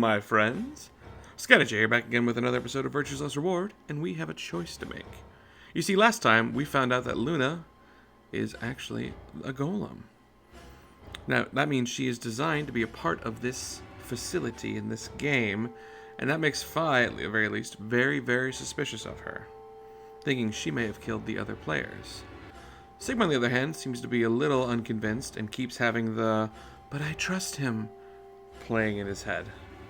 my friends. Skadager here, back again with another episode of Virtue's Last Reward, and we have a choice to make. You see, last time we found out that Luna is actually a golem. Now, that means she is designed to be a part of this facility in this game, and that makes Fi, at the very least, very, very suspicious of her, thinking she may have killed the other players. Sigma, on the other hand, seems to be a little unconvinced and keeps having the "but I trust him" playing in his head.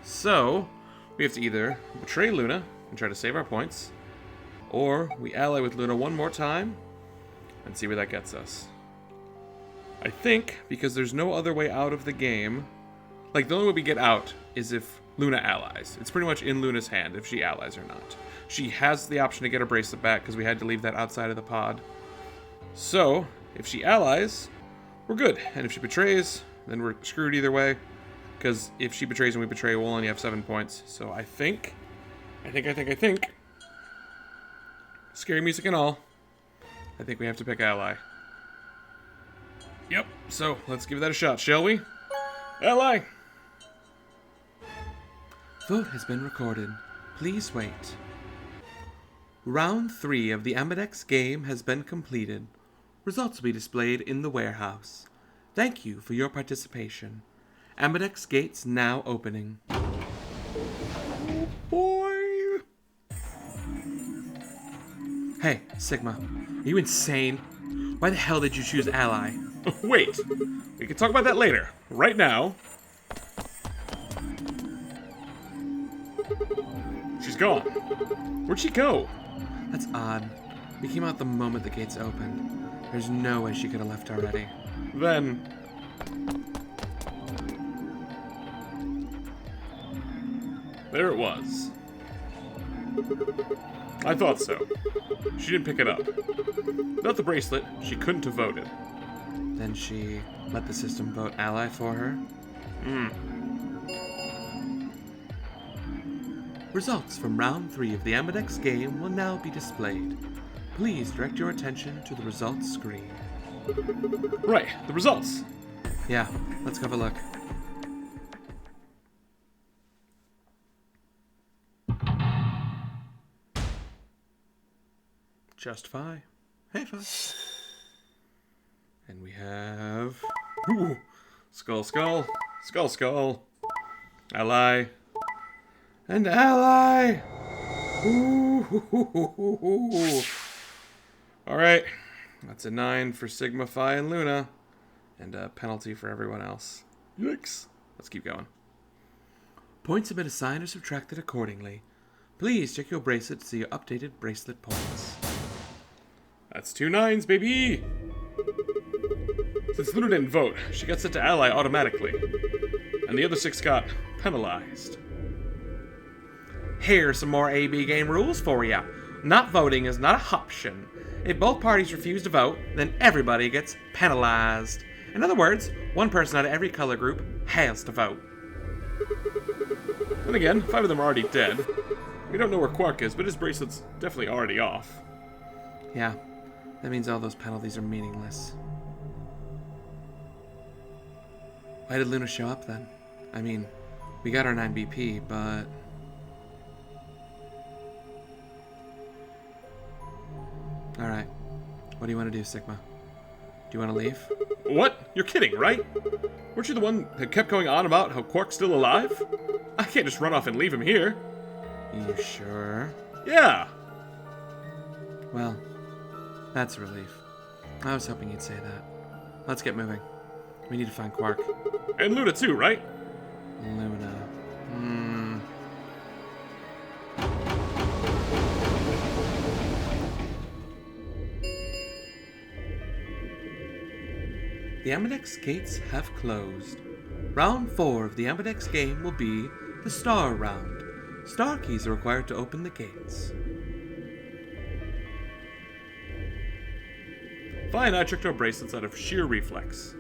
So, we have to either betray Luna and try to save our points, or we ally with Luna one more time and see where that gets us. I think, because there's no other way out of the game, like the only way we get out is if Luna allies. It's pretty much in Luna's hand if she allies or not. She has the option to get her bracelet back because we had to leave that outside of the pod. So, if she allies, we're good. And if she betrays, then we're screwed either way. Because if she betrays and we betray, we'll only have 7 points. So I think, scary music and all, I think we have to pick ally. Yep, so let's give that a shot, shall we? Ally! Vote has been recorded. Please wait. Round 3 of the Ambidex game has been completed. Results will be displayed in the warehouse. Thank you for your participation. Ambidex gates now opening. Boy! Hey, Sigma, are you insane? Why the hell did you choose ally? Wait, we can talk about that later. Right now, she's gone. Where'd she go? That's odd. We came out the moment the gates opened. There's no way she could have left already. Then, there it was. I thought so. She didn't pick it up. Without the bracelet, she couldn't have voted. Then she let the system vote ally for her? Results from round 3 of the Ambidex game will now be displayed. Please direct your attention to the results screen. Right, the results. Yeah, let's have a look. Just Fi. Hey, Fi. And we have... Ooh, skull, skull, skull, skull. Ally. And ally! Ooh. Alright, that's a 9 for Sigma, Fi, and Luna. And a penalty for everyone else. Yikes. Let's keep going. Points have been assigned or subtracted accordingly. Please check your bracelet to see your updated bracelet points. That's 2 9s, baby! Since Luna didn't vote, she got sent to ally automatically. And the other 6 got penalized. Here's some more AB game rules for you. Not voting is not an option. If both parties refuse to vote, then everybody gets penalized. In other words, one person out of every color group has to vote. Then again, 5 of them are already dead. We don't know where Quark is, but his bracelet's definitely already off. Yeah, that means all those penalties are meaningless. Why did Luna show up then? I mean, we got our 9 BP, but... Alright, what do you want to do, Sigma? Do you want to leave? What? You're kidding, right? Weren't you the one that kept going on about how Quark's still alive? I can't just run off and leave him here. You sure? Yeah. Well, that's a relief. I was hoping you'd say that. Let's get moving. We need to find Quark. And Luna too, right? Luna. The Ambidex gates have closed. Round 4 of the Ambidex game will be the Star Round. Star keys are required to open the gates. Fi and I tricked our bracelets out of sheer reflex.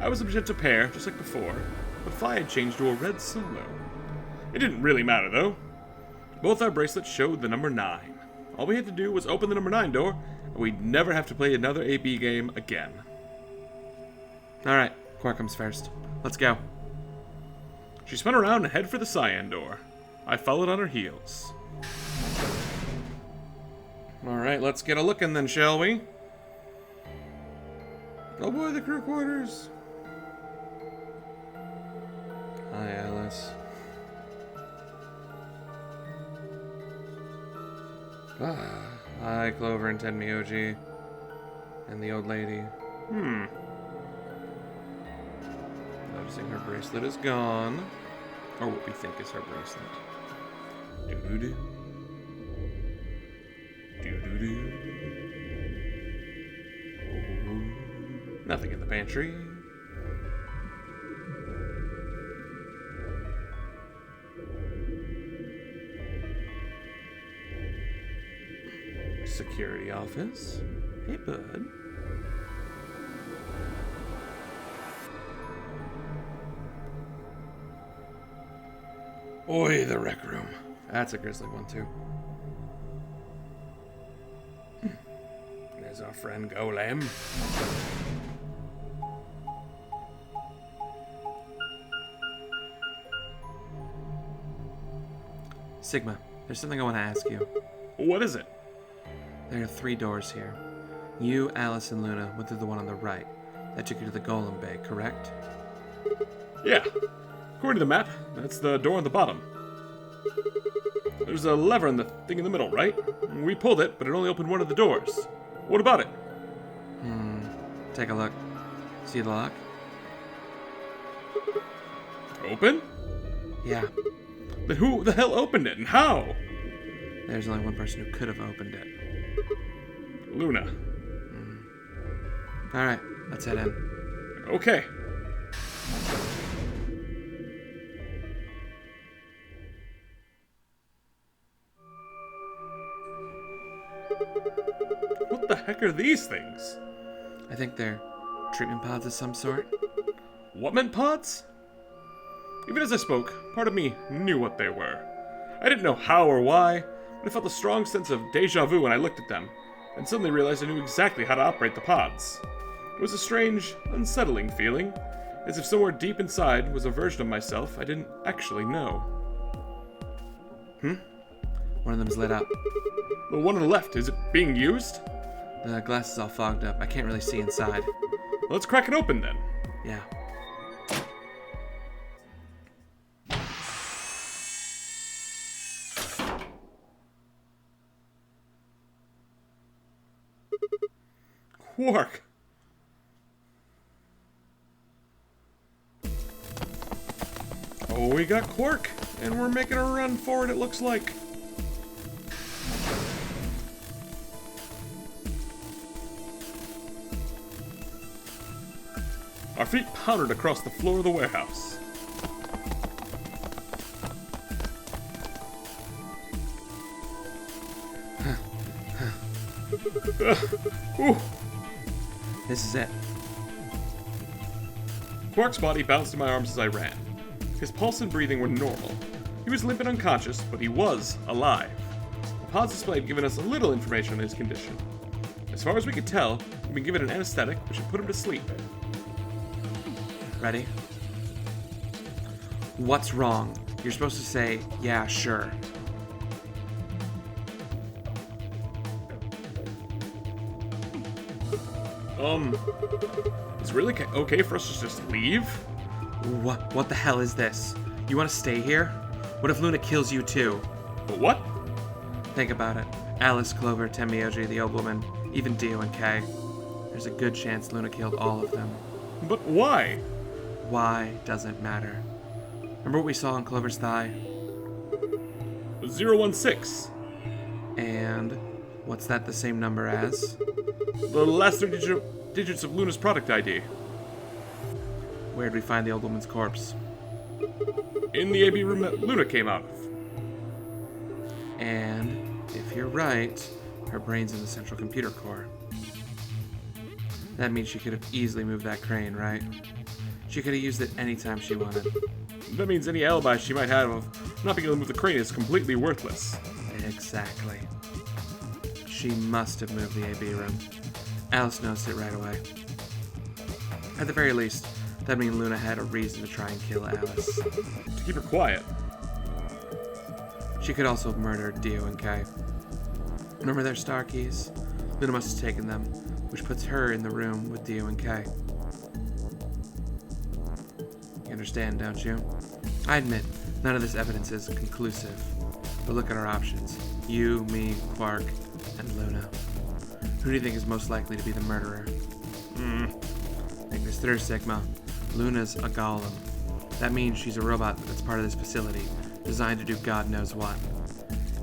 I was a magenta pair, just like before, but Fi had changed to a red solo. It didn't really matter, though. Both our bracelets showed the number 9. All we had to do was open the number 9 door, and we'd never have to play another AB game again. Alright, Quark comes first. Let's go. She spun around and headed for the cyan door. I followed on her heels. Alright, let's get a lookin' then, shall we? Oh boy, the crew quarters. Hi, Alice. Hi, Clover and Tenmyoji. And the old lady. Noticing her bracelet is gone. Or what we think is her bracelet. Doo-doo-doo. Doo-doo-doo. Oh. Nothing in the pantry. Security office. Hey, bud. Oi, the rec room. That's a grisly one, too. There's our friend Golem. Sigma, there's something I want to ask you. What is it? There are 3 doors here. You, Alice, and Luna went through the one on the right. That took you to the Golem Bay, correct? Yeah. According to the map, that's the door on the bottom. There's a lever in the thing in the middle, right? We pulled it, but it only opened one of the doors. What about it? Take a look. See the lock? Open? Yeah. Then who the hell opened it, and how? There's only one person who could have opened it. Luna. Alright, let's head in. Okay. What the heck are these things? I think they're treatment pods of some sort. What meant pods? Even as I spoke, part of me knew what they were. I didn't know how or why, but I felt a strong sense of deja vu when I looked at them, and suddenly realized I knew exactly how to operate the pods. It was a strange, unsettling feeling, as if somewhere deep inside was a version of myself I didn't actually know. One of them is lit up. The one on the left, is it being used? The glass is all fogged up. I can't really see inside. Let's crack it open then. Yeah. Quark! Oh, we got Quark, and we're making a run for it, it looks like. Our feet pounded across the floor of the warehouse. This is it. Quark's body bounced in my arms as I ran. His pulse and breathing were normal. He was limp and unconscious, but he was alive. The pods displayed given us a little information on his condition. As far as we could tell, he'd been given an anesthetic which had put him to sleep. Ready? What's wrong? You're supposed to say, yeah, sure. Is it really okay for us to just leave? What the hell is this? You want to stay here? What if Luna kills you too? But what? Think about it. Alice, Clover, Tenmyoji, the old woman, even Dio and Kay. There's a good chance Luna killed all of them. But why? Why doesn't matter. Remember what we saw on Clover's thigh? 016. And what's that the same number as? The last 3 digits of Luna's product ID. Where'd we find the old woman's corpse? In the AB room that Luna came out of. And if you're right, her brain's in the central computer core. That means she could have easily moved that crane, right? She could have used it anytime she wanted. That means any alibi she might have of not being able to move the crane is completely worthless. Exactly. She must have moved the AB room. Alice noticed it right away. At the very least, That means Luna had a reason to try and kill Alice. To keep her quiet. She could also have murdered Dio and Kay. Remember their star keys? Luna must have taken them, which puts her in the room with Dio and Kay. You understand, don't you? I admit, none of this evidence is conclusive. But look at our options. You, me, Quark, and Luna. Who do you think is most likely to be the murderer? Think this through, Sigma. Luna's a golem. That means she's a robot that's part of this facility, designed to do God knows what.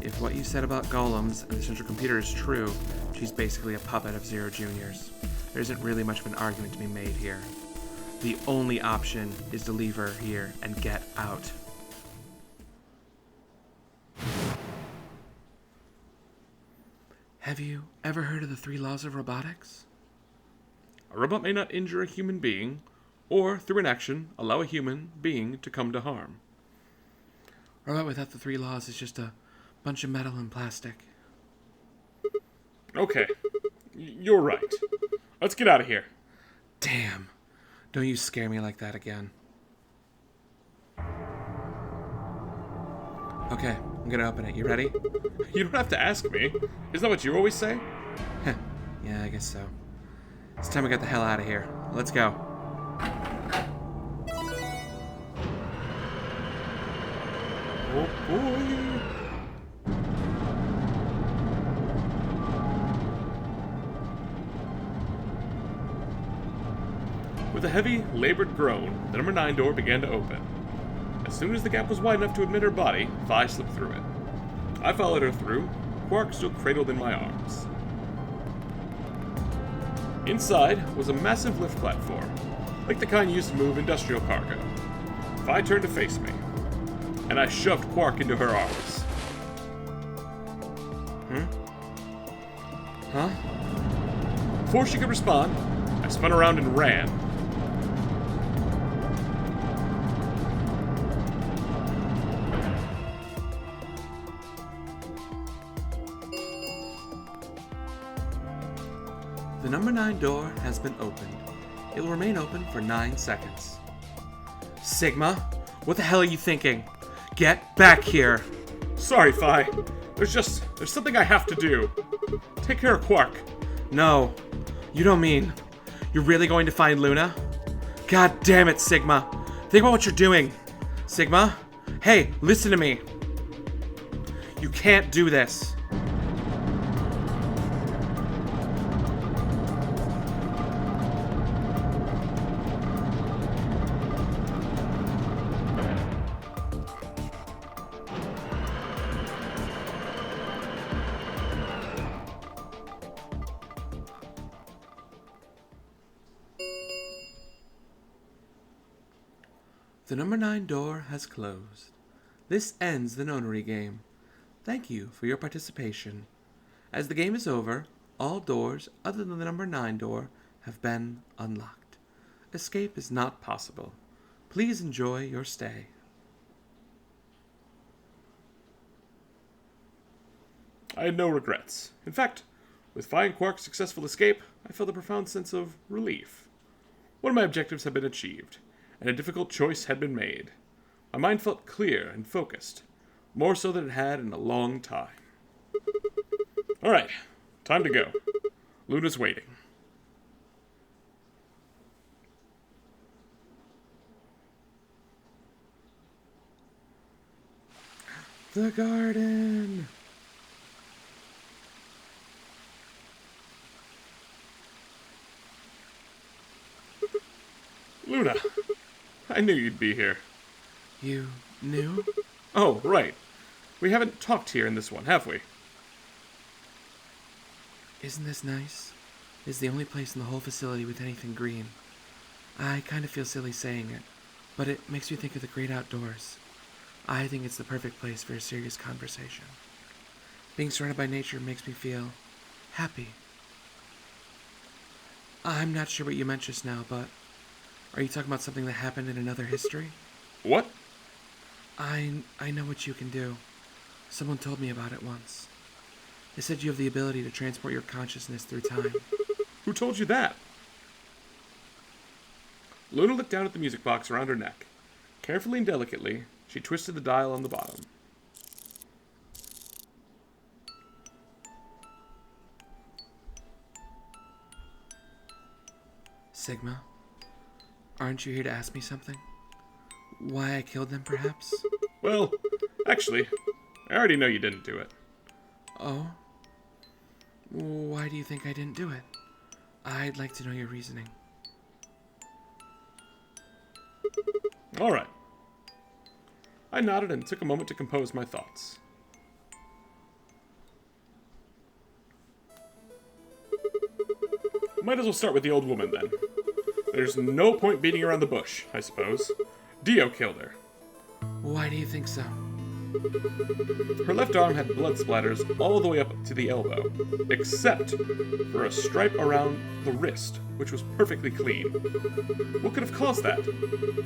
If what you said about golems and the central computer is true, she's basically a puppet of Zero Junior's. There isn't really much of an argument to be made here. The only option is to leave her here and get out. Have you ever heard of the 3 laws of robotics? A robot may not injure a human being, or, through an action, allow a human being to come to harm. A robot without the 3 laws is just a bunch of metal and plastic. Okay, you're right. Let's get out of here. Damn. Don't you scare me like that again. Okay, I'm gonna open it. You ready? You don't have to ask me. Isn't that what you always say? Yeah, I guess so. It's time we get the hell out of here. Let's go. Oh boy. With a heavy, labored groan, the number 9 door began to open. As soon as the gap was wide enough to admit her body, Vi slipped through it. I followed her through, Quark still cradled in my arms. Inside was a massive lift platform, like the kind used to move industrial cargo. Vi turned to face me, and I shoved Quark into her arms. Huh? Before she could respond, I spun around and ran. The number 9 door has been opened. It will remain open for 9 seconds. Sigma, what the hell are you thinking? Get back here! Sorry, Vi. There's something I have to do. Take care of Quark. No, you don't mean you're really going to find Luna? God damn it, Sigma. Think about what you're doing. Sigma? Hey, listen to me. You can't do this. The number 9 door has closed. This ends the nonary game. Thank you for your participation. As the game is over, all doors other than the number 9 door have been unlocked. Escape is not possible. Please enjoy your stay. I had no regrets. In fact, with Vi and Quark's successful escape, I felt a profound sense of relief. One of my objectives had been achieved, and a difficult choice had been made. My mind felt clear and focused, more so than it had in a long time. All right, time to go. Luna's waiting. The garden! Luna, I knew you'd be here. You knew? Oh, right. We haven't talked here in this one, have we? Isn't this nice? It's the only place in the whole facility with anything green. I kind of feel silly saying it, but it makes me think of the great outdoors. I think it's the perfect place for a serious conversation. Being surrounded by nature makes me feel happy. I'm not sure what you meant just now, but are you talking about something that happened in another history? What? I know what you can do. Someone told me about it once. They said you have the ability to transport your consciousness through time. Who told you that? Luna looked down at the music box around her neck. Carefully and delicately, she twisted the dial on the bottom. Sigma, aren't you here to ask me something? Why I killed them, perhaps? Well, actually, I already know you didn't do it. Oh? Why do you think I didn't do it? I'd like to know your reasoning. All right. I nodded and took a moment to compose my thoughts. Might as well start with the old woman, then. There's no point beating around the bush, I suppose. Dio killed her. Why do you think so? Her left arm had blood splatters all the way up to the elbow, except for a stripe around the wrist, which was perfectly clean. What could have caused that?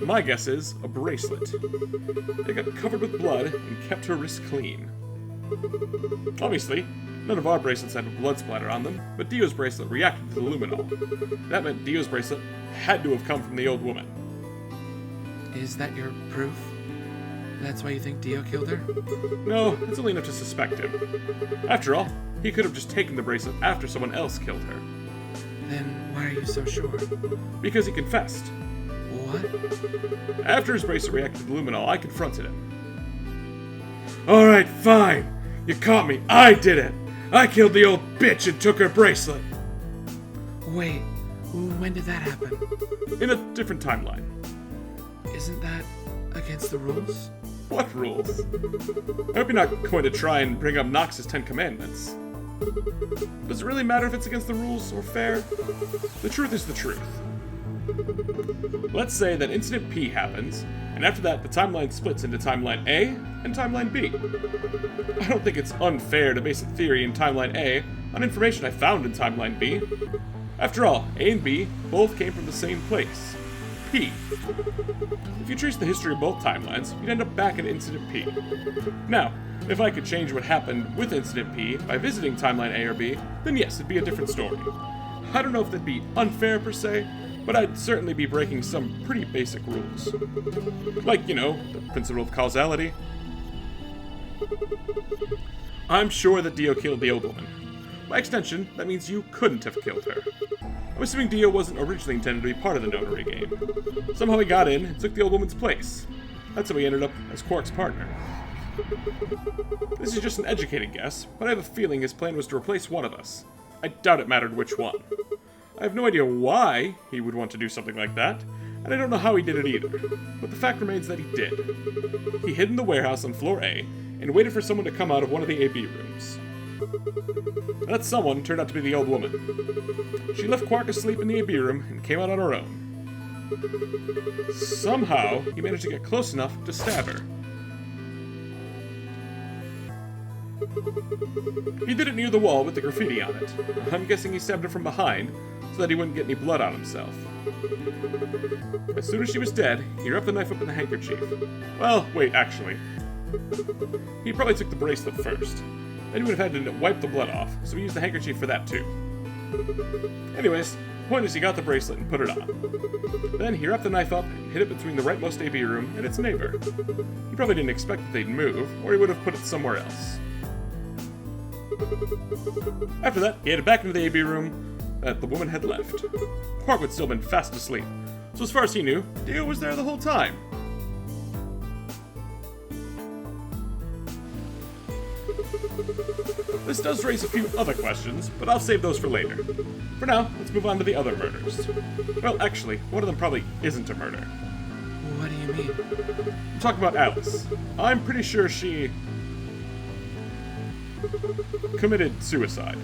My guess is a bracelet. It got covered with blood and kept her wrist clean. Obviously, none of our bracelets had a blood splatter on them, but Dio's bracelet reacted to the luminol. That meant Dio's bracelet had to have come from the old woman. Is that your proof? That's why you think Dio killed her? No, it's only enough to suspect him. After all, he could have just taken the bracelet after someone else killed her. Then why are you so sure? Because he confessed. What? After his bracelet reacted to the luminol, I confronted him. Alright, fine. You caught me. I did it. I killed the old bitch and took her bracelet. Wait, when did that happen? In a different timeline. Isn't that against the rules? What rules? I hope you're not going to try and bring up Nox's 10 Commandments. Does it really matter if it's against the rules or fair? The truth is the truth. Let's say that Incident P happens, and after that the timeline splits into Timeline A and Timeline B. I don't think it's unfair to base a theory in Timeline A on information I found in Timeline B. After all, A and B both came from the same place. P. If you trace the history of both timelines, you'd end up back at Incident P. Now, if I could change what happened with Incident P by visiting Timeline A or B, then yes, it'd be a different story. I don't know if that'd be unfair per se, but I'd certainly be breaking some pretty basic rules. Like, you know, the principle of causality. I'm sure that Dio killed the old woman. By extension, that means you couldn't have killed her. I'm assuming Dio wasn't originally intended to be part of the notary game. Somehow he got in and took the old woman's place. That's how he ended up as Quark's partner. This is just an educated guess, but I have a feeling his plan was to replace one of us. I doubt it mattered which one. I have no idea why he would want to do something like that, and I don't know how he did it either. But the fact remains that he did. He hid in the warehouse on floor A and waited for someone to come out of one of the AB rooms. That someone turned out to be the old woman. She left Quark asleep in the AB room and came out on her own. Somehow, he managed to get close enough to stab her. He did it near the wall with the graffiti on it. I'm guessing he stabbed her from behind, so that he wouldn't get any blood on himself. As soon as she was dead, he wrapped the knife up in the handkerchief. Well, wait, actually. He probably took the bracelet first. Then he would have had to wipe the blood off, so he used the handkerchief for that too. Anyways, the point is he got the bracelet and put it on. Then he wrapped the knife up and hid it between the rightmost AB room and its neighbor. He probably didn't expect that they'd move, or he would have put it somewhere else. After that, he headed back into the AB room that the woman had left. Quark had still been fast asleep, so as far as he knew, Dio was there the whole time. This does raise a few other questions, but I'll save those for later. For now, let's move on to the other murders. Well, actually, one of them probably isn't a murder. What do you mean? I'm talking about Alice. I'm pretty sure she committed suicide.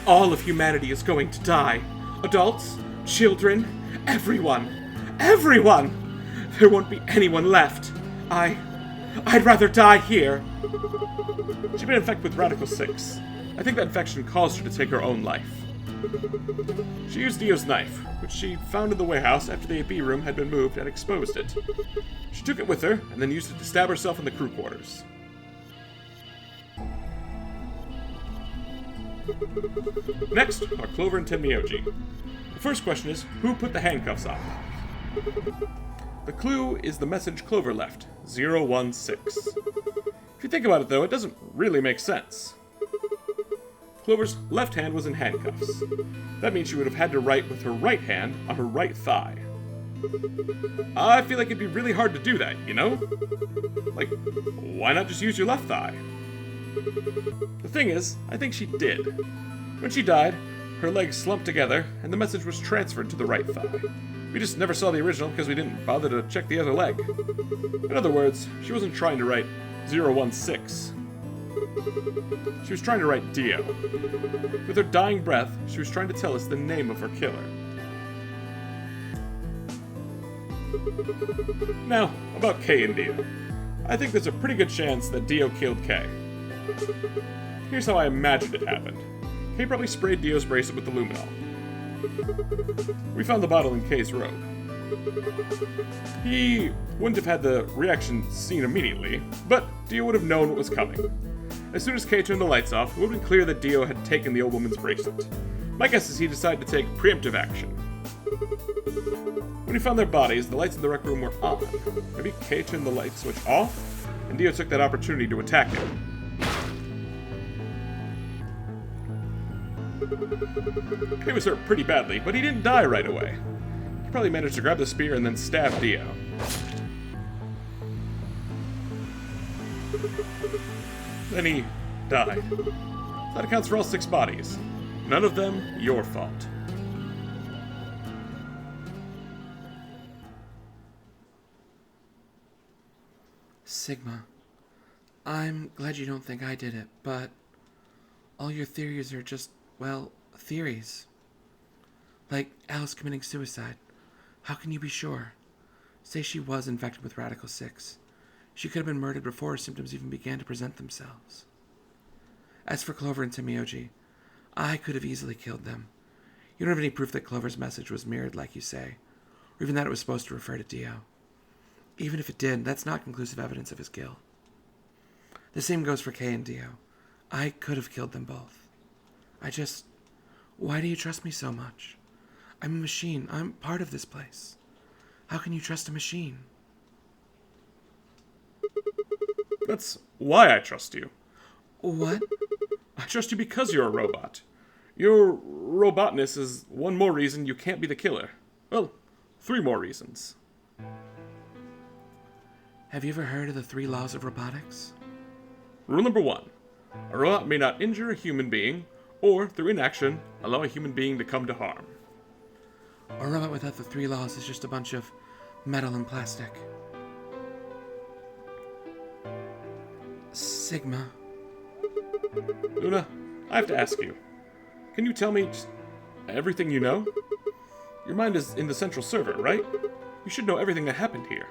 All of humanity is going to die. Adults, children, everyone. Everyone! There won't be anyone left. I'd rather die here. She'd been infected with Radical 6. I think that infection caused her to take her own life. She used Dio's knife, which she found in the warehouse after the AB room had been moved and exposed it. She took it with her, and then used it to stab herself in the crew quarters. Next are Clover and Tenmyoji. The first question is, who put the handcuffs on? The clue is the message Clover left, 016. If you think about it though, it doesn't really make sense. Clover's left hand was in handcuffs. That means she would have had to write with her right hand on her right thigh. I feel like it'd be really hard to do that, you know? Like, why not just use your left thigh? The thing is, I think she did. When she died, her legs slumped together, and the message was transferred to the right thigh. We just never saw the original because we didn't bother to check the other leg. In other words, she wasn't trying to write 016. She was trying to write Dio. With her dying breath, she was trying to tell us the name of her killer. Now, about Kay and Dio. I think there's a pretty good chance that Dio killed Kay. Here's how I imagined it happened. Kay probably sprayed Dio's bracelet with the luminol. We found the bottle in Kay's robe. He wouldn't have had the reaction seen immediately, but Dio would have known what was coming. As soon as Kay turned the lights off, it would have been clear that Dio had taken the old woman's bracelet. My guess is he decided to take preemptive action. When we found their bodies, the lights in the rec room were on. Maybe Kay turned the light switch off, and Dio took that opportunity to attack him. Kay was hurt pretty badly, but he didn't die right away. He probably managed to grab the spear and then stab Dio. Then he died. That accounts for all 6 bodies. None of them your fault. Sigma, I'm glad you don't think I did it, but all your theories are just, well, theories. Like Alice committing suicide. How can you be sure? Say she was infected with Radical 6. She could have been murdered before her symptoms even began to present themselves. As for Clover and Timioji, I could have easily killed them. You don't have any proof that Clover's message was mirrored like you say, or even that it was supposed to refer to Dio. Even if it did, that's not conclusive evidence of his guilt. The same goes for Kay and Dio. I could have killed them both. Why do you trust me so much? I'm a machine. I'm part of this place. How can you trust a machine? That's why I trust you. What? I trust you because you're a robot. Your robotness is one more reason you can't be the killer. Well, 3 more reasons. Have you ever heard of the 3 laws of robotics? Rule number 1. A robot may not injure a human being, or, through inaction, allow a human being to come to harm. A robot without the 3 laws is just a bunch of metal and plastic. Sigma. Luna, I have to ask you. Can you tell me just everything you know? Your mind is in the central server, right? You should know everything that happened here.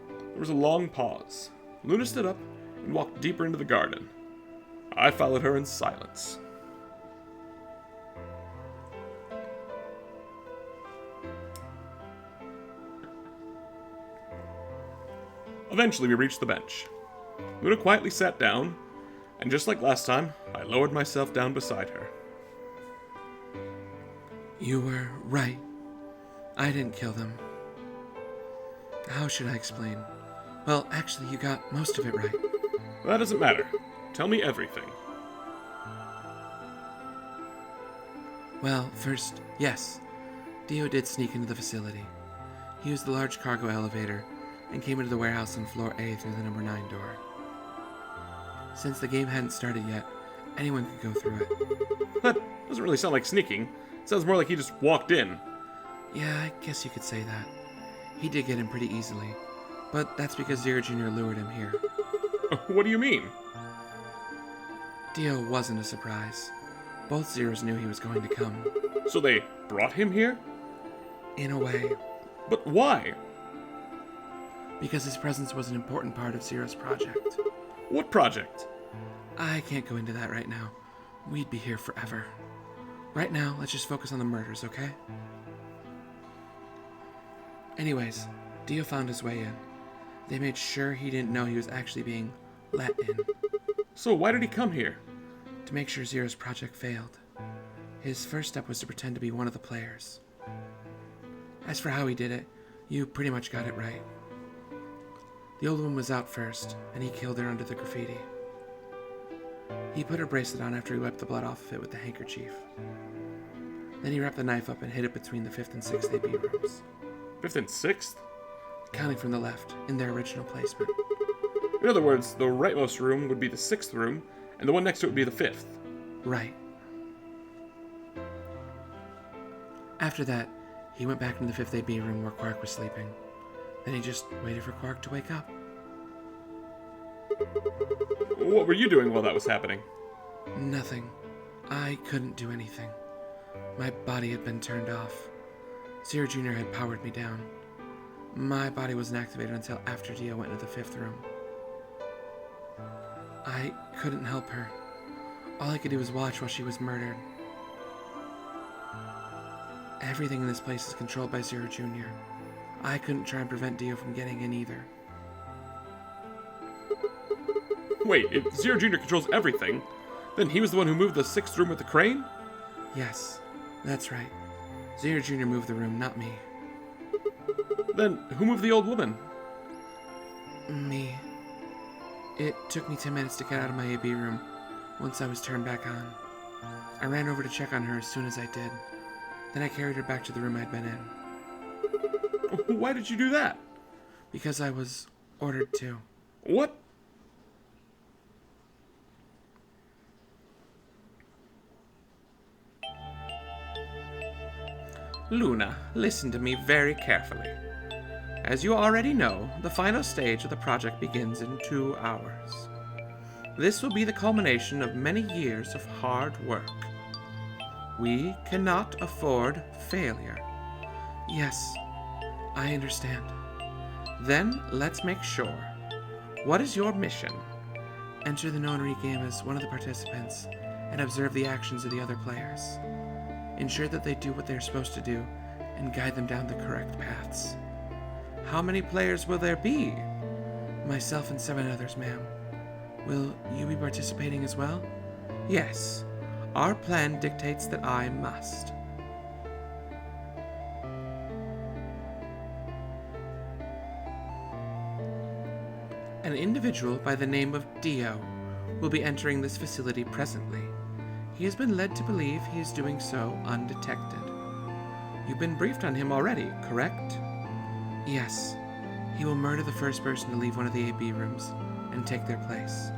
There was a long pause. Luna stood up and walked deeper into the garden. I followed her in silence. Eventually, we reached the bench. Luna quietly sat down, and just like last time, I lowered myself down beside her. You were right. I didn't kill them. How should I explain? Well, actually, you got most of it right. That doesn't matter. Tell me everything. Well, first, yes, Dio did sneak into the facility. He used the large cargo elevator and came into the warehouse on floor A through the number 9 door. Since the game hadn't started yet, anyone could go through it. That doesn't really sound like sneaking. It sounds more like he just walked in. Yeah, I guess you could say that. He did get in pretty easily, but that's because Zero Jr. lured him here. What do you mean? Dio wasn't a surprise. Both Zeros knew he was going to come. So they brought him here? In a way. But why? Because his presence was an important part of Zero's project. What project? I can't go into that right now. We'd be here forever. Right now, let's just focus on the murders, okay? Anyways, Dio found his way in. They made sure he didn't know he was actually being let in. So why did he come here? To make sure Zero's project failed. His first step was to pretend to be one of the players. As for how he did it, you pretty much got it right. The old woman was out first, and he killed her under the graffiti. He put her bracelet on after he wiped the blood off of it with the handkerchief. Then he wrapped the knife up and hid it between the 5th and 6th AB rooms. 5th and 6th? Counting from the left, in their original placement. In other words, the rightmost room would be the 6th room, and the one next to it would be the 5th. Right. After that, he went back into the 5th AB room where Quark was sleeping. Then he just waited for Quark to wake up. What were you doing while that was happening? Nothing. I couldn't do anything. My body had been turned off. Zero Jr. had powered me down. My body wasn't activated until after Dio went into the 5th room. I couldn't help her. All I could do was watch while she was murdered. Everything in this place is controlled by Zero Jr. I couldn't try and prevent Dio from getting in either. Wait, if Zero Jr. controls everything, then he was the one who moved the 6th room with the crane? Yes, that's right. Zero Jr. moved the room, not me. Then who moved the old woman? Me. It took me 10 minutes to get out of my AB room once I was turned back on. I ran over to check on her as soon as I did. Then I carried her back to the room I'd been in. Why did you do that? Because I was ordered to. What? Luna, listen to me very carefully. As you already know, the final stage of the project begins in 2 hours. This will be the culmination of many years of hard work. We cannot afford failure. Yes, I understand. Then let's make sure. What is your mission? Enter the Nonary game as one of the participants and observe the actions of the other players. Ensure that they do what they're supposed to do and guide them down the correct paths. How many players will there be? Myself and 7 others, ma'am. Will you be participating as well? Yes. Our plan dictates that I must. An individual by the name of Dio will be entering this facility presently. He has been led to believe he is doing so undetected. You've been briefed on him already, correct? Yes. He will murder the first person to leave one of the AB rooms and take their place.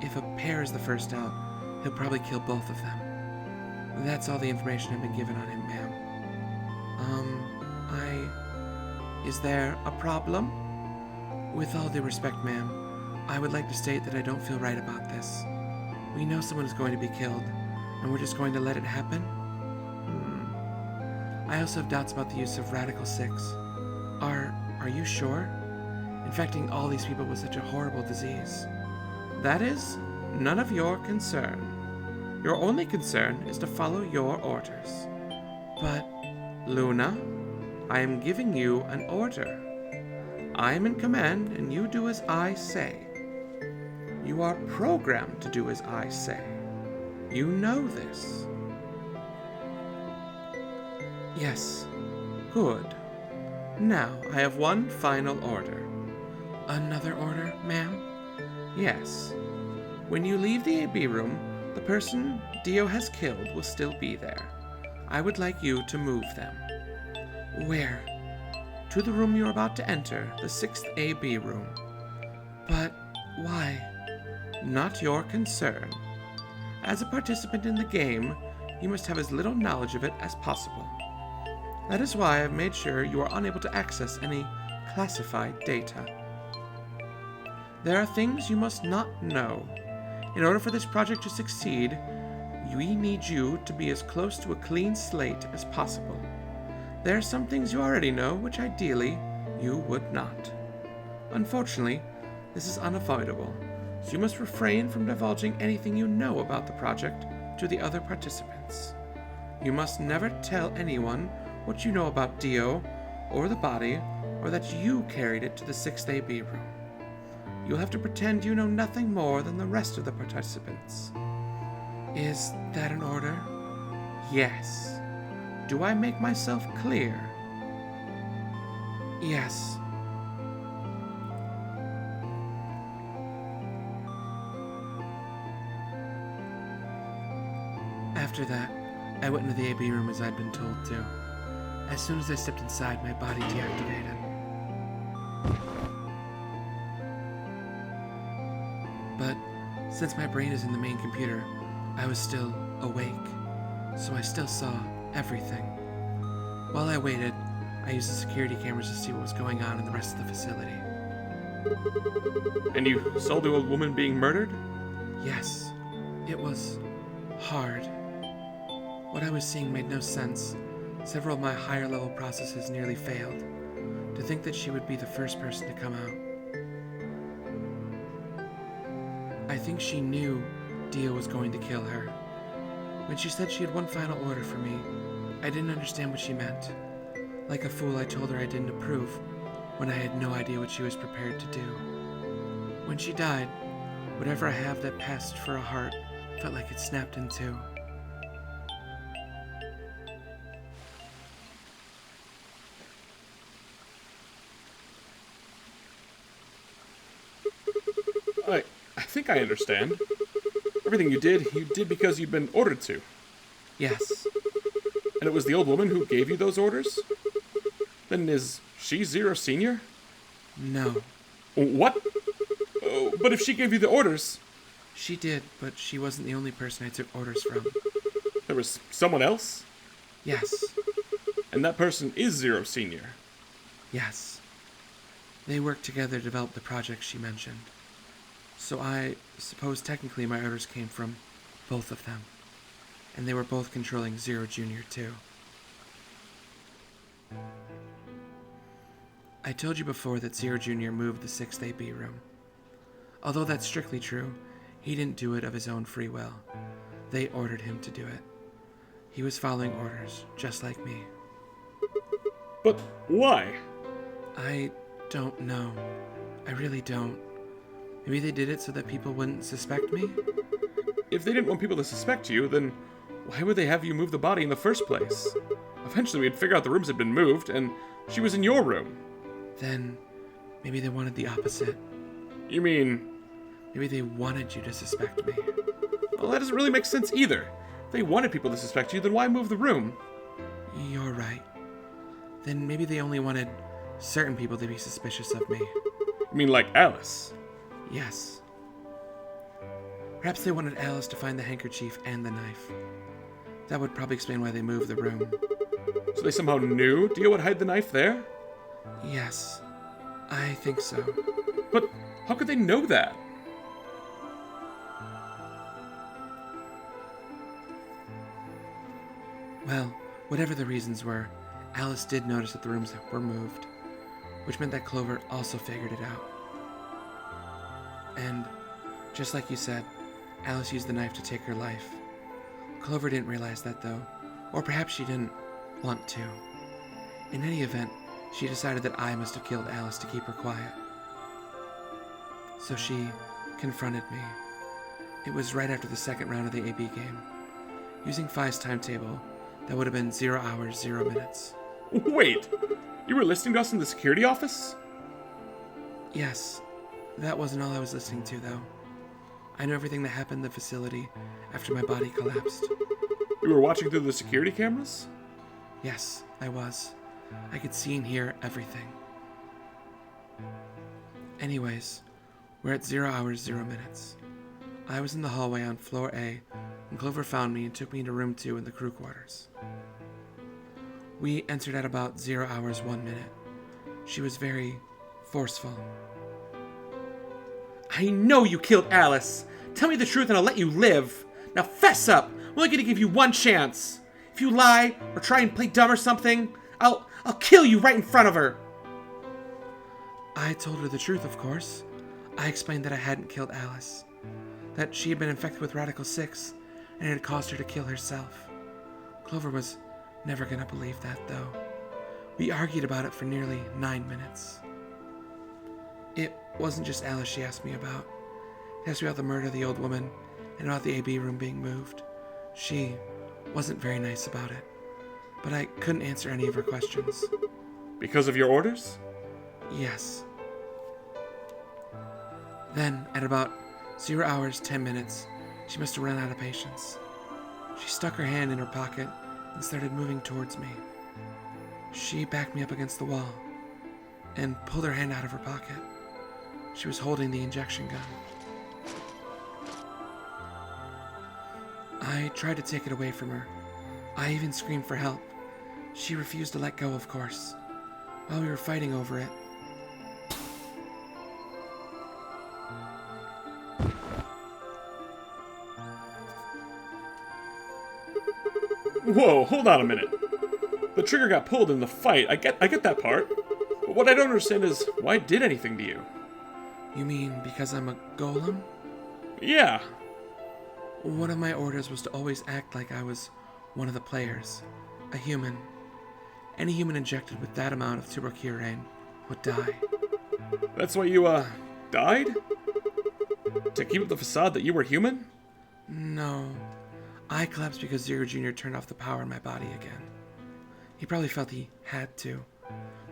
If a pair is the first out, he'll probably kill both of them. That's all the information I've been given on him, ma'am. Is there a problem? With all due respect, ma'am, I would like to state that I don't feel right about this. We know someone is going to be killed, and we're just going to let it happen? I also have doubts about the use of Radical 6. Are you sure? Infecting all these people with such a horrible disease. That is none of your concern. Your only concern is to follow your orders. But, Luna, I am giving you an order. I am in command, and you do as I say. You are programmed to do as I say. You know this. Yes. Good. Now, I have one final order. Another order, ma'am? Yes. When you leave the AB room, the person Dio has killed will still be there. I would like you to move them. Where? To the room you're about to enter, the 6th AB room. But why? Not your concern. As a participant in the game, you must have as little knowledge of it as possible. That is why I've made sure you are unable to access any classified data. There are things you must not know. In order for this project to succeed, we need you to be as close to a clean slate as possible. There are some things you already know, which ideally you would not. Unfortunately, this is unavoidable, so you must refrain from divulging anything you know about the project to the other participants. You must never tell anyone what you know about Dio or the body, or that you carried it to the 6th AB room. You'll have to pretend you know nothing more than the rest of the participants. Is that an order? Yes. Do I make myself clear? Yes. After that, I went into the AB room as I'd been told to. As soon as I stepped inside, my body deactivated. But since my brain is in the main computer, I was still awake, so I still saw everything. While I waited, I used the security cameras to see what was going on in the rest of the facility. And you saw the old woman being murdered? Yes, it was hard. What I was seeing made no sense. Several of my higher level processes nearly failed. To think that she would be the first person to come out. I think she knew Dio was going to kill her. When she said she had one final order for me, I didn't understand what she meant. Like a fool, I told her I didn't approve, when I had no idea what she was prepared to do. When she died, whatever I have that passed for a heart felt like it snapped in two. I think I understand. Everything you did because you'd been ordered to. Yes. And it was the old woman who gave you those orders? Then is she Zero Senior? No. What? Oh, but if she gave you the orders... She did, but she wasn't the only person I took orders from. There was someone else? Yes. And that person is Zero Senior? Yes. They worked together to develop the project she mentioned. So I suppose technically my orders came from both of them. And they were both controlling Zero Junior too. I told you before that Zero Junior moved the 6th AB room. Although that's strictly true, he didn't do it of his own free will. They ordered him to do it. He was following orders, just like me. But why? I don't know. I really don't. Maybe they did it so that people wouldn't suspect me? If they didn't want people to suspect you, then why would they have you move the body in the first place? Eventually we'd figure out the rooms had been moved, and she was in your room. Then, maybe they wanted the opposite. You mean... Maybe they wanted you to suspect me. Well, that doesn't really make sense either. If they wanted people to suspect you, then why move the room? You're right. Then maybe they only wanted certain people to be suspicious of me. You mean like Alice? Yes. Perhaps they wanted Alice to find the handkerchief and the knife. That would probably explain why they moved the room. So they somehow knew Dio would hide the knife there? Yes, I think so. But how could they know that? Well, whatever the reasons were, Alice did notice that the rooms were moved, which meant that Clover also figured it out. And, just like you said, Alice used the knife to take her life. Clover didn't realize that, though, or perhaps she didn't want to. In any event, she decided that I must have killed Alice to keep her quiet. So she confronted me. It was right after the second round of the AB game. Using Phi's timetable, that would have been 0 hours, 0 minutes. Wait, you were listening to us in the security office? Yes, that wasn't all I was listening to, though. I knew everything that happened in the facility after my body collapsed. You were watching through the security cameras? Yes, I was. I could see and hear everything. Anyways, we're at 0 hours, 0 minutes. I was in the hallway on floor A, and Clover found me and took me into room 2 in the crew quarters. We entered at about 0 hours, 1 minute. She was very forceful. I know you killed Alice. Tell me the truth and I'll let you live. Now fess up. I'm only going to give you one chance. If you lie or try and play dumb or something, I'll kill you right in front of her. I told her the truth, of course. I explained that I hadn't killed Alice, that she had been infected with Radical 6, and it had caused her to kill herself. Clover was never going to believe that, though. We argued about it for nearly 9 minutes. It wasn't just Alice she asked me about. She asked me about the murder of the old woman, and about the AB room being moved. She wasn't very nice about it, but I couldn't answer any of her questions. Because of your orders? Yes. Then, at about 0 hours, 10 minutes, she must have run out of patience. She stuck her hand in her pocket and started moving towards me. She backed me up against the wall and pulled her hand out of her pocket. She was holding the injection gun. I tried to take it away from her. I even screamed for help. She refused to let go, of course. While we were fighting over it, Whoa, hold on a minute. The trigger got pulled in the fight. I get that part. But what I don't understand is why it did anything to you. You mean because I'm a golem? Yeah. One of my orders was to always act like I was one of the players, a human. Any human injected with that amount of tubercurin would die. That's why you, died? To keep up the facade that you were human? No. I collapsed because Zero Jr. turned off the power in my body again. He probably felt he had to.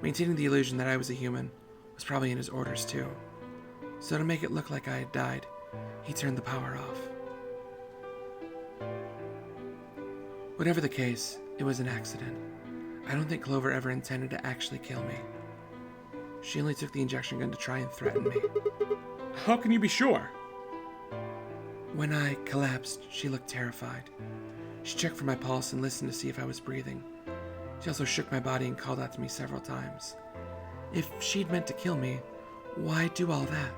Maintaining the illusion that I was a human was probably in his orders too. So to make it look like I had died, he turned the power off. Whatever the case, it was an accident. I don't think Clover ever intended to actually kill me. She only took the injection gun to try and threaten me. How can you be sure? When I collapsed, she looked terrified. She checked for my pulse and listened to see if I was breathing. She also shook my body and called out to me several times. If she'd meant to kill me, why do all that?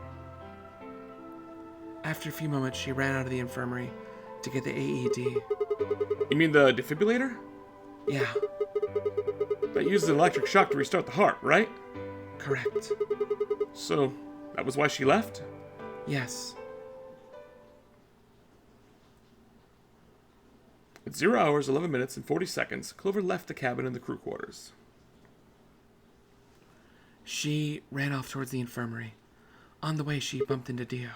After a few moments, she ran out of the infirmary to get the AED. You mean the defibrillator? Yeah, That uses an electric shock to restart the heart, right? correct. So, that was why she left? Yes. At 0 hours, 11 minutes, and 40 seconds, Clover left the cabin and the crew quarters. She ran off towards the infirmary. On the way, she bumped into Dio.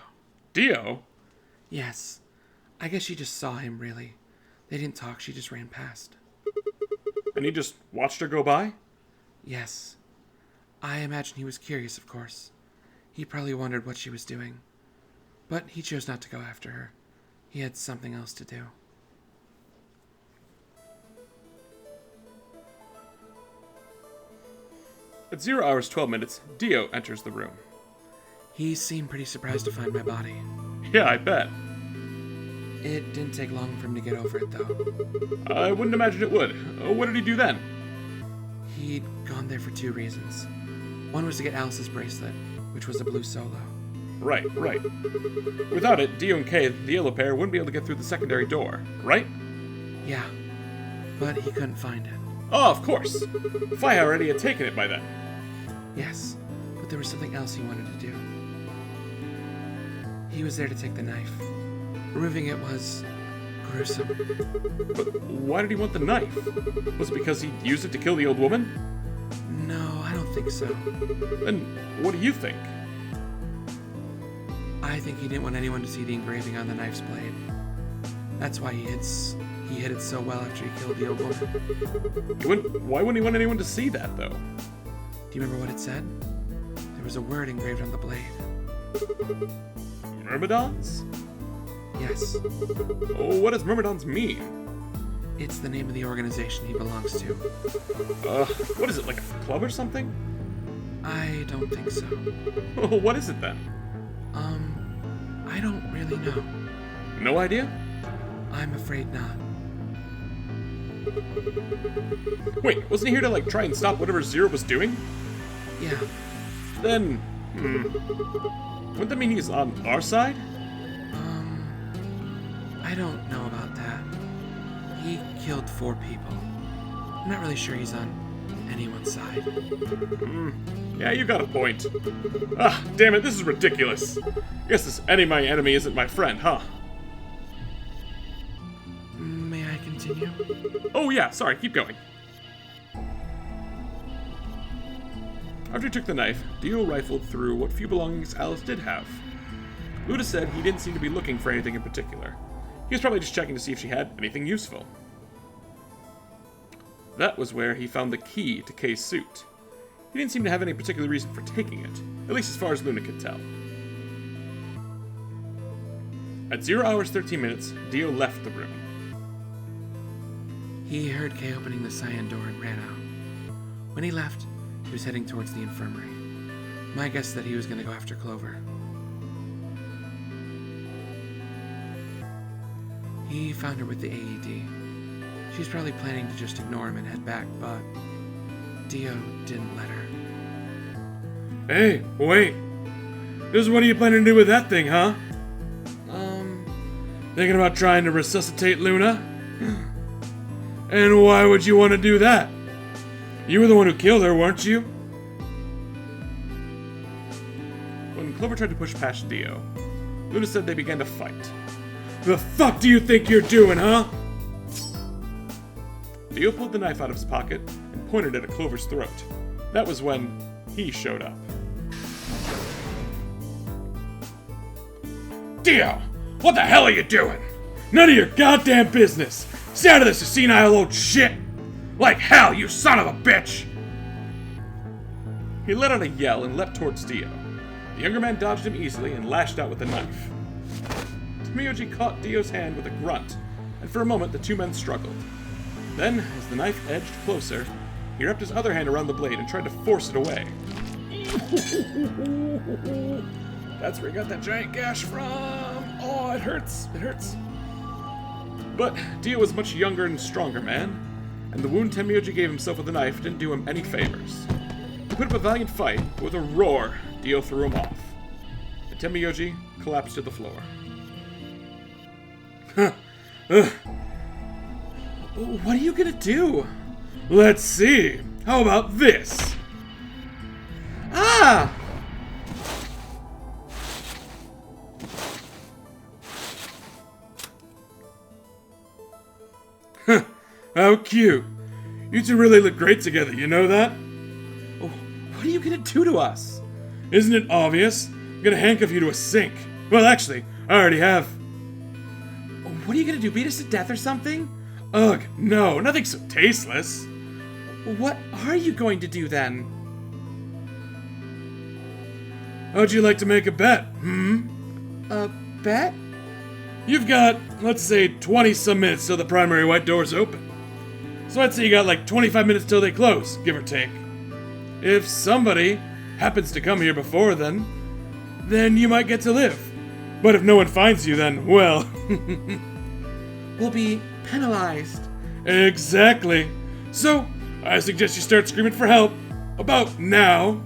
Dio? Yes. I guess she just saw him, really. They didn't talk, she just ran past. And he just watched her go by? Yes. I imagine he was curious, of course. He probably wondered what she was doing. But he chose not to go after her. He had something else to do. At 0 hours, 12 minutes, Dio enters the room. He seemed pretty surprised to find my body. Yeah, I bet. It didn't take long for him to get over it, though. I wouldn't imagine it would. What did he do then? He'd gone there for 2 reasons. One was to get Alice's bracelet, which was a blue solo. Right. Without it, Dio and Kay, the yellow pair, wouldn't be able to get through the secondary door, right? Yeah, but he couldn't find it. Oh, of course. Phi already had taken it by then. Yes, but there was something else he wanted to do. He was there to take the knife. Removing it was gruesome. But why did he want the knife? Was it because he used it to kill the old woman? No, I don't think so. Then what do you think? I think he didn't want anyone to see the engraving on the knife's blade. That's why he hid it so well after he killed the old woman. Why wouldn't he want anyone to see that, though? Do you remember what it said? There was a word engraved on the blade. Myrmidons? Yes, Oh, what does Myrmidons mean? it's the name of the organization he belongs to. What is it, like a club or something? I don't think so. What is it then? I don't really know. No idea? I'm afraid not. Wait, wasn't he here to, like, try and stop whatever Zero was doing? Yeah, Then, wouldn't that mean he's on our side? I don't know about that. He killed 4 people. I'm not really sure he's on anyone's side. Yeah, you got a point. Ah, damn it, this is ridiculous. Guess this my enemy isn't my friend, huh? May I continue? Oh yeah, sorry, keep going. After he took the knife, Dio rifled through what few belongings Alice did have. Luda said he didn't seem to be looking for anything in particular. He was probably just checking to see if she had anything useful. That was where he found the key to Kay's suit. He didn't seem to have any particular reason for taking it, at least as far as Luna could tell. At 0 hours 13 minutes, Dio left the room. He heard Kay opening the cyan door and ran out. When he left, he was heading towards the infirmary. My guess is that he was going to go after Clover. He found her with the AED. She's probably planning to just ignore him and head back, but Dio didn't let her. Hey, wait. Just what are you planning to do with that thing, huh? Thinking about trying to resuscitate Luna? And why would you want to do that? You were the one who killed her, weren't you? When Clover tried to push past Dio, Luna said they began to fight. The fuck do you think you're doing, huh? Dio pulled the knife out of his pocket and pointed it at Clover's throat. That was when he showed up. Dio! What the hell are you doing? None of your goddamn business! Stay out of this, you senile old shit! Like hell, you son of a bitch! He let out a yell and leapt towards Dio. The younger man dodged him easily and lashed out with the knife. Tomoyoji caught Dio's hand with a grunt, and for a moment the two men struggled. Then, as the knife edged closer, he wrapped his other hand around the blade and tried to force it away. That's where he got that giant gash from! Oh, it hurts! It hurts! But Dio was a much younger and stronger man, and the wound Tomoyoji gave himself with the knife didn't do him any favors. He put up a valiant fight, but with a roar, Dio threw him off. And Tomoyoji collapsed to the floor. What are you gonna do? Let's see. How about this? Ah! How cute. You two really look great together, you know that? Oh, what are you gonna do to us? Isn't it obvious? I'm gonna handcuff you to a sink. Well, actually, I already have. What are you gonna do, beat us to death or something? Ugh, no, nothing so tasteless. What are you going to do then? How'd you like to make a bet, A bet? You've got, let's say, 20-some minutes till the primary white doors open. So I'd say you got like 25 minutes till they close, give or take. If somebody happens to come here before then you might get to live. But if no one finds you, then, well... We'll be penalized. Exactly. So, I suggest you start screaming for help. About now.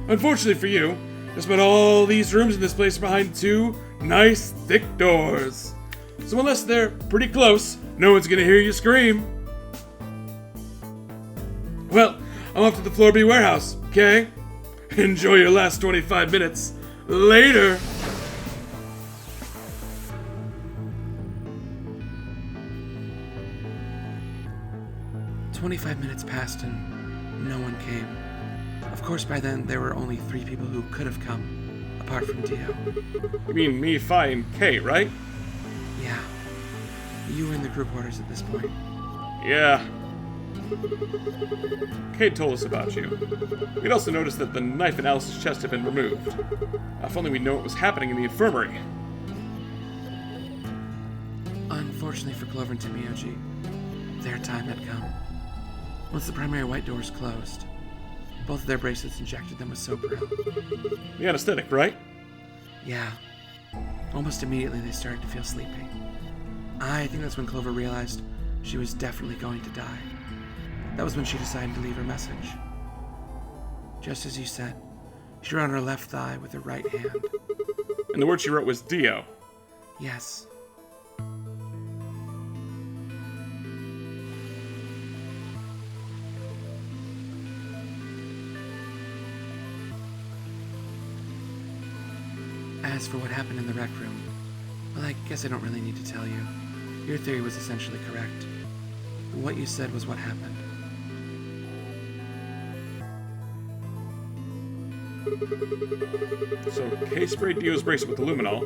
Unfortunately for you, just about all these rooms in this place are behind two nice, thick doors. So unless they're pretty close, no one's gonna hear you scream. Well, I'm off to the Floor B warehouse, okay? Enjoy your last 25 minutes. Later! "25 minutes passed and no one came. Of course, by then there were only 3 people who could have come, apart from Dio. You mean me, Fi, and Kay, right? Yeah. You were in the group orders at this point. Yeah. Kay told us about you. We'd also noticed that the knife in Alice's chest had been removed. If only we'd known what was happening in the infirmary. Unfortunately for Clover and Tomoyoji, their time had come. Once the primary white doors closed, both of their bracelets injected them with Sopril. The anesthetic, right? Yeah. Almost immediately they started to feel sleepy. I think that's when Clover realized she was definitely going to die. That was when she decided to leave her message. Just as you said, she wrote on her left thigh with her right hand. And the word she wrote was Dio. Yes. As for what happened in the rec room, well, I guess I don't really need to tell you. Your theory was essentially correct. What you said was what happened. So Kay sprayed Dio's bracelet with the luminol,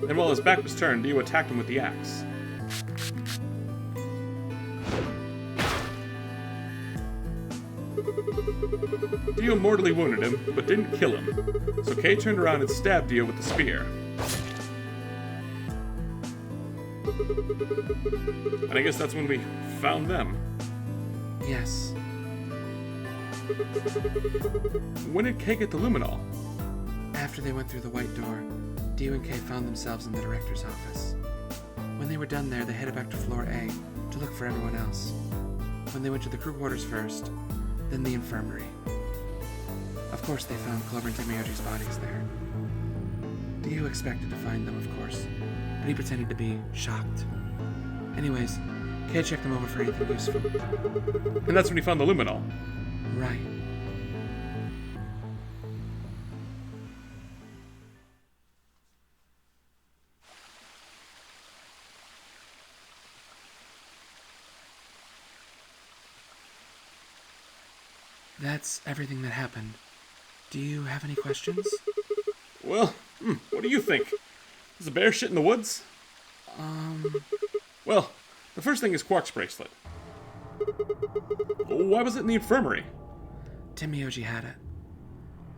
and while his back was turned, Dio attacked him with the axe. Dio mortally wounded him, but didn't kill him. So Kay turned around and stabbed Dio with the spear. And I guess that's when we found them. Yes. When did Kay get the luminol? After they went through the white door, Dio and Kay found themselves in the director's office. When they were done there, they headed back to floor A to look for everyone else. When they went to the crew quarters first, then the infirmary. Of course, they found Clover and Timioji's bodies there. Dio expected to find them, of course, but he pretended to be shocked. Anyways, Kay checked them over for anything useful. And that's when he found the luminol. Right. That's everything that happened. Do you have any questions? Well, what do you think? Is the bear shit in the woods? Well, the first thing is Quark's bracelet. Why was it in the infirmary? Timioji had it.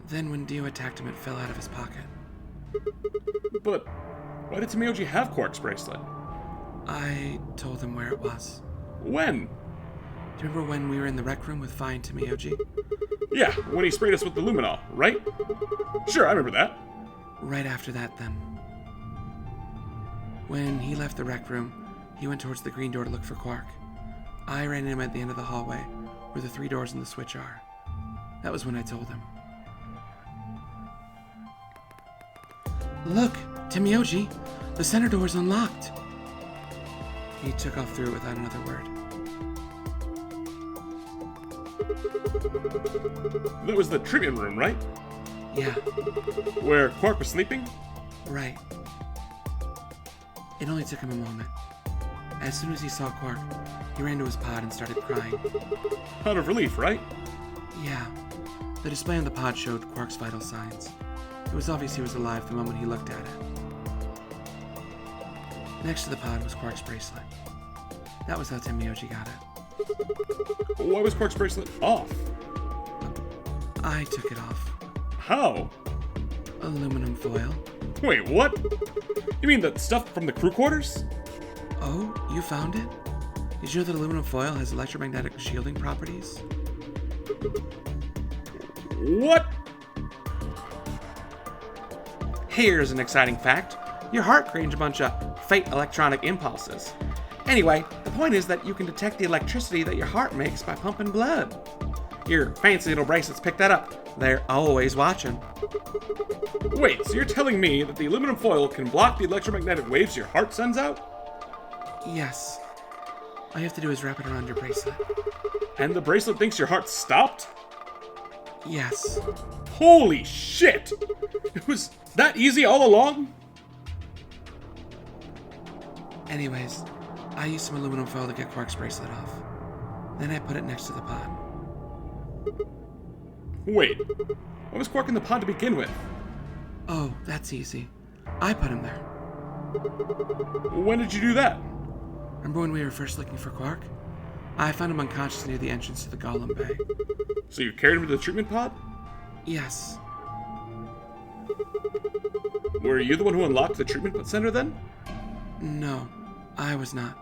Then when Dio attacked him, it fell out of his pocket. But why did Timioji have Quark's bracelet? I told him where it was. When? Do you remember when we were in the rec room with Fine Timioji? Yeah, when he sprayed us with the luminol, right? Sure, I remember that. Right after that, then. When he left the rec room, he went towards the green door to look for Quark. I ran him at the end of the hallway, where the 3 doors in the switch are. That was when I told him. Look, Timioji, the center door is unlocked. He took off through it without another word. That was the treatment room, right? Yeah, Where Quark was sleeping? right. It only took him a moment. As soon as he saw Quark, he ran to his pod and started crying. Out of relief, right? Yeah, the display on the pod showed Quark's vital signs. It was obvious he was alive the moment he looked at it. Next to the pod was Quark's bracelet. That was how Timioji got it. Why was Quark's bracelet off? I took it off. How? Aluminum foil. Wait, what? You mean the stuff from the crew quarters? Oh, you found it? Did you know that aluminum foil has electromagnetic shielding properties? What? Here's an exciting fact. Your heart creates a bunch of fake electronic impulses. Anyway, the point is that you can detect the electricity that your heart makes by pumping blood. Your fancy little bracelets pick that up. They're always watching. Wait, so you're telling me that the aluminum foil can block the electromagnetic waves your heart sends out? Yes. All you have to do is wrap it around your bracelet. And the bracelet thinks your heart stopped? Yes. Holy shit! It was that easy all along? Anyways, I used some aluminum foil to get Quark's bracelet off. Then I put it next to the pod. Wait, why was Quark in the pod to begin with? Oh, that's easy. I put him there. When did you do that? Remember when we were first looking for Quark? I found him unconscious near the entrance to the Golem Bay. So you carried him to the treatment pod? Yes. Were you the one who unlocked the treatment center then? No, I was not.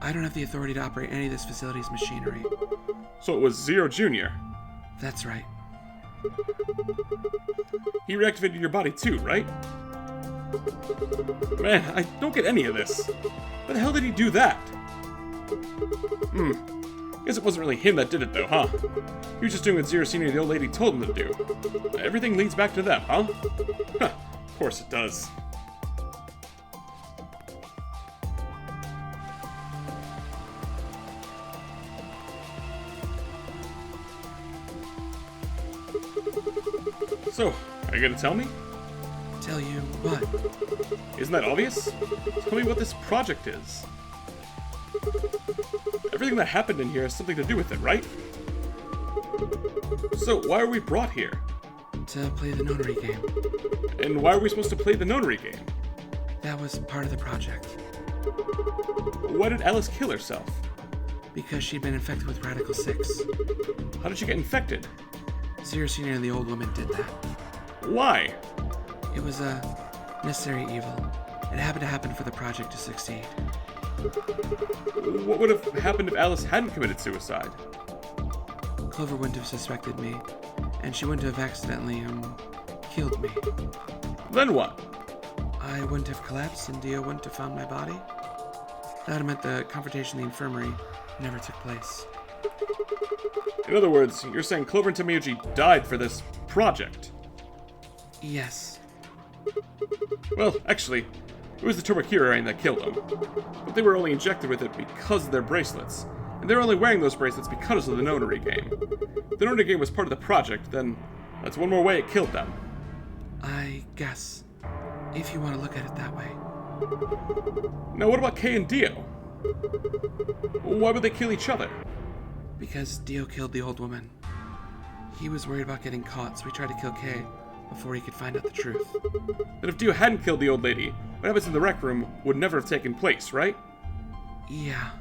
I don't have the authority to operate any of this facility's machinery. So it was Zero Jr. That's right. He reactivated your body too, right? Man, I don't get any of this. Why the hell did he do that? Guess it wasn't really him that did it though, huh? He was just doing what Zero Senior and the old lady told him to do. Everything leads back to them, huh? Huh, of course it does. So, are you gonna tell me? Tell you what? Isn't that obvious? Tell me what this project is. Everything that happened in here has something to do with it, right? So, why are we brought here? To play the nonary game. And why are we supposed to play the nonary game? That was part of the project. Why did Alice kill herself? Because she'd been infected with Radical 6. How did she get infected? Zero Senior and the old woman did that. Why? It was a necessary evil. It happened to happen for the project to succeed. What would have happened if Alice hadn't committed suicide? Clover wouldn't have suspected me, and she wouldn't have accidentally, killed me. Then what? I wouldn't have collapsed, and Dio wouldn't have found my body. That would have meant the confrontation in the infirmary never took place. In other words, you're saying Clover and Tamayoshi died for this project? Yes. Well, actually, it was the Turbocuraine that killed them. But they were only injected with it because of their bracelets. And they're only wearing those bracelets because of the Nonary game. If the Nonary game was part of the project, then that's one more way it killed them. I guess. If you want to look at it that way. Now what about Kay and Dio? Why would they kill each other? Because Dio killed the old woman. He was worried about getting caught, so he tried to kill Kay before he could find out the truth. But if Dio hadn't killed the old lady, what happens in the rec room would never have taken place, right? Yeah.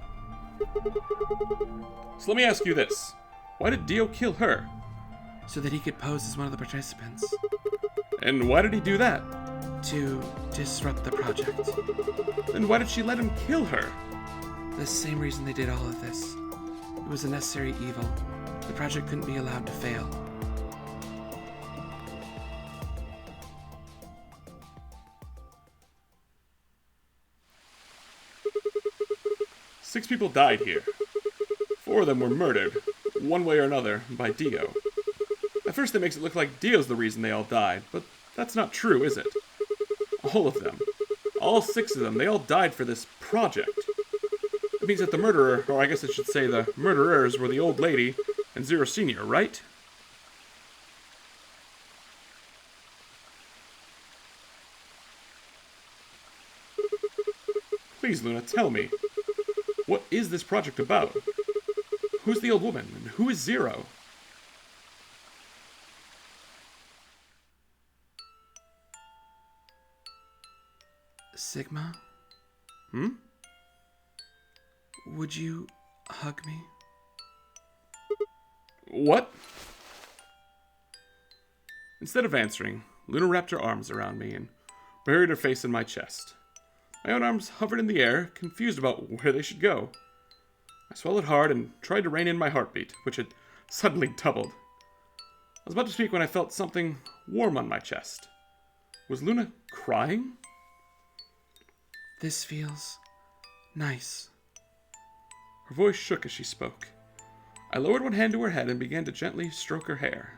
So let me ask you this. Why did Dio kill her? So that he could pose as one of the participants. And why did he do that? To disrupt the project. Then why did she let him kill her? The same reason they did all of this. It was a necessary evil. The project couldn't be allowed to fail. Six people died here. 4 of them were murdered, one way or another, by Dio. At first it makes it look like Dio's the reason they all died, but that's not true, is it? All of them. All 6 of them, they all died for this project. That means that the murderer, or I guess I should say the murderers, were the old lady and Zero Senior, right? Please, Luna, tell me. What is this project about? Who's the old woman, and who is Zero? Sigma? Hmm? Would you hug me? What? Instead of answering, Luna wrapped her arms around me and buried her face in my chest. My own arms hovered in the air, confused about where they should go. I swallowed hard and tried to rein in my heartbeat, which had suddenly doubled. I was about to speak when I felt something warm on my chest. Was Luna crying? This feels nice. Her voice shook as she spoke. I lowered one hand to her head and began to gently stroke her hair.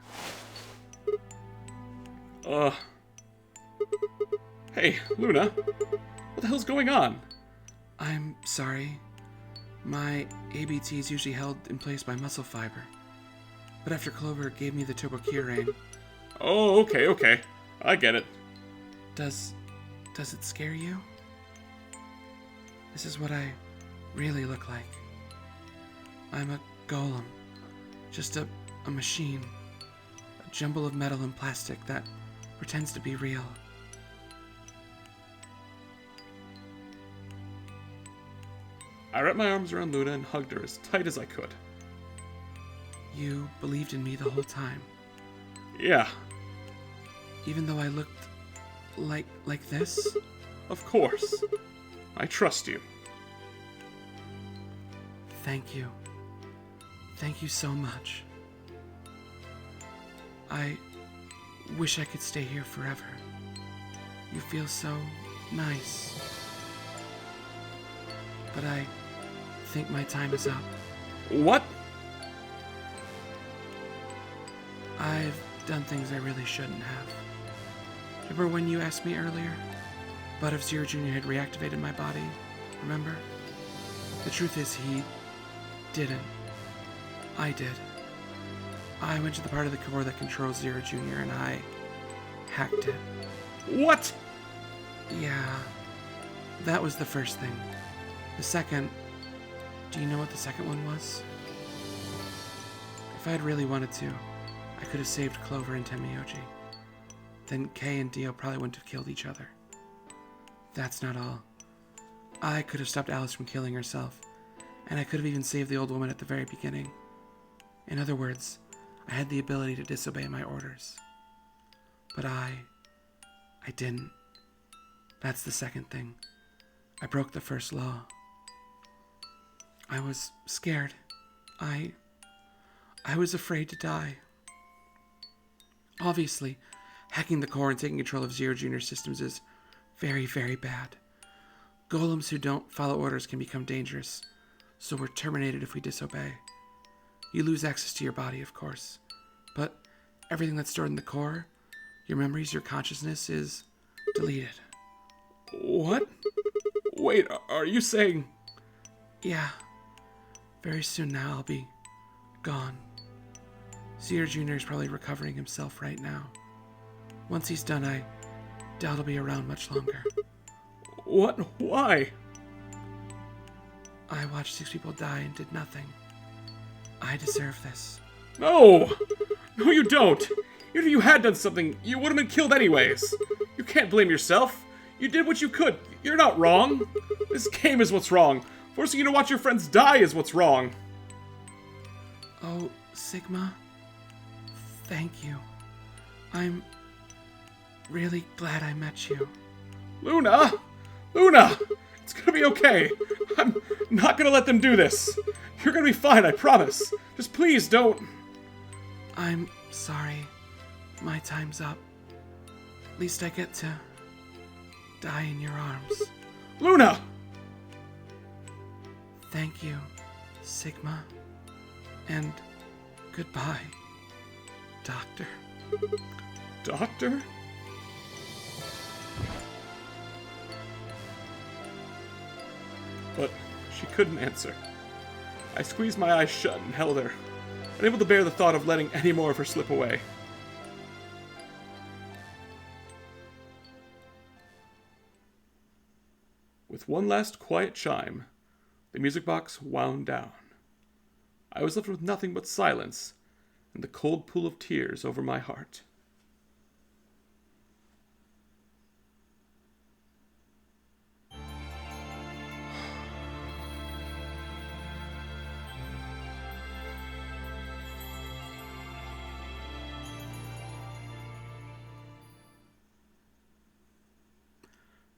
Hey, Luna. What the hell's going on? I'm sorry. My ABT is usually held in place by muscle fiber. But after Clover gave me the Turbocuraine... Oh, okay. I get it. Does it scare you? This is what I really look like. I'm a golem. Just a machine. A jumble of metal and plastic that pretends to be real. I wrapped my arms around Luna and hugged her as tight as I could. You believed in me the whole time. Yeah, Even though I looked like this? of course. I trust you. Thank you. Thank you so much. I wish I could stay here forever. You feel so nice. But I think my time is up. What? I've done things I really shouldn't have. Remember when you asked me earlier? But if Zero Jr. had reactivated my body, remember? The truth is he didn't. I did. I went to the part of the core that controls Zero Jr. and I hacked it. What? Yeah, that was the first thing. The second, do you know what the second one was? If I'd really wanted to, I could have saved Clover and Tamayoshi. Then Kay and Dio probably wouldn't have killed each other. That's not all. I could have stopped Alice from killing herself, And I could have even saved the old woman at the very beginning. In other words, I had the ability to disobey my orders. But I didn't. That's the second thing. I broke the first law. I was scared. I was afraid to die. Obviously, hacking the core and taking control of Zero Junior systems is very, very bad. Golems who don't follow orders can become dangerous, so we're terminated if we disobey. You lose access to your body, of course, but everything that's stored in the core, your memories, your consciousness, is deleted. What? Wait, are you saying... Yeah. Very soon now I'll be gone. Zero Jr. is probably recovering himself right now. Once he's done, I doubt he'll be around much longer. What? Why? I watched 6 people die and did nothing. I deserve this. No! No, you don't! Even if you had done something, you would have been killed anyways. You can't blame yourself. You did what you could. You're not wrong. This game is what's wrong. Forcing you to watch your friends die is what's wrong. Oh, Sigma. Thank you. I'm really glad I met you. Luna! Luna! It's gonna be okay. I'm not gonna let them do this. You're gonna be fine, I promise. Just please don't... I'm sorry. My time's up. At least I get to die in your arms. Luna! Thank you, Sigma. And goodbye, Doctor. Doctor? But she couldn't answer. I squeezed my eyes shut and held her, unable to bear the thought of letting any more of her slip away. With one last quiet chime, the music box wound down. I was left with nothing but silence and the cold pool of tears over my heart.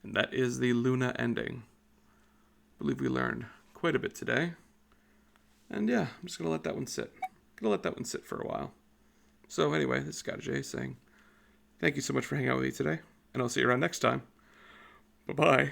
And that is the Luna ending. I believe we learned quite a bit today. And yeah, I'm just going to let that one sit. Gonna let that one sit for a while. So anyway, this is Scott J saying, thank you so much for hanging out with me today, and I'll see you around next time. Bye-bye.